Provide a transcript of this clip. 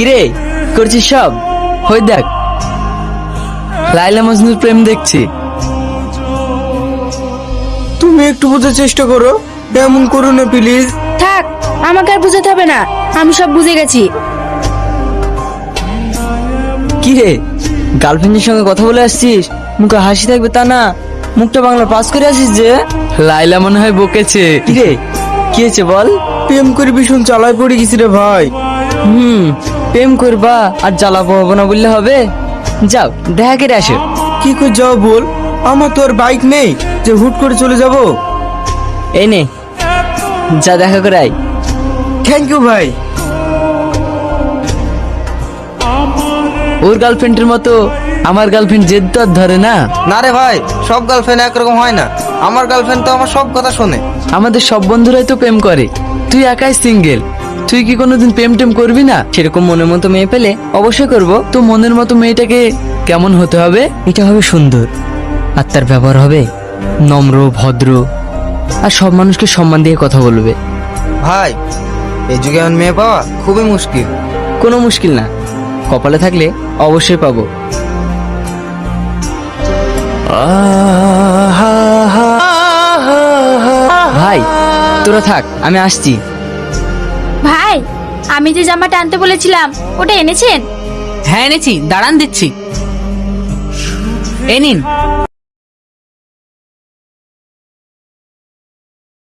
কিরে করছিস সব? হই দেখ, লাইলা মজনুর প্রেম দেখছি। তুমি একটু বোঝার চেষ্টা করো, এমন করো না প্লিজ। থাক, আমাকে আর বুঝাতে হবে না, আমি সব বুঝে গেছি। কিরে গার্লফ্রেন্ডের সঙ্গে কথা বলে আসছিস, মুখে হাসি থাকবে তা না, মুখটা বাংলা পাস করে আসিস যে। লাইলা মনে হয় বকেছে। কিরে কি হয়েছে বল? প্রেম করে ভীষণ চালায় পড়ে গেছি রে ভাই। প্রেম করবা আর জ্বালাবো হবো না বললে হবে? যাও দেখা করে আসো। কি করে যাও বল, আমার তো আর বাইক নেই যে হুট করে চলে যাব। এই নে, যা দেখা করে আয়। থ্যাংক ইউ ভাই। ওর গার্লফ্রেন্ডের মতো আমার গার্লফ্রেন্ড জেদ তো আর ধরে না। না রে ভাই, সব গার্লফ্রেন্ড একরকম হয় না। আমার গার্লফ্রেন্ড তো আমার সব কথা শোনে। আমাদের সব বন্ধুরাই তো প্রেম করে, তুই একাই সিঙ্গেল। তুই কি কোনোদিন প্রেম টেম করবি না? সেরকম মনের মতো মেয়ে পেলে অবশ্যই করব। তো মনের মতো মেয়েটাকে কেমন হতে হবে? এটা হবে সুন্দর, আর তার ব্যবহার হবে নম্র ভদ্র, আর সব মানুষকে সম্মান দিয়ে কথা বলবে। ভাই, এই যুগে আমার মেয়ে পাওয়া খুবই মুশকিল। কোনো মুশকিল না, কপালে থাকলে অবশ্যই পাবো। ভাই তোরা থাক, আমি আসছি। ভাই, আমি যে জামাটা আনতে বলেছিলাম ওটা এনেছেন? হ্যাঁ এনেছি, দাঁড়ান দিচ্ছি। এই নিন।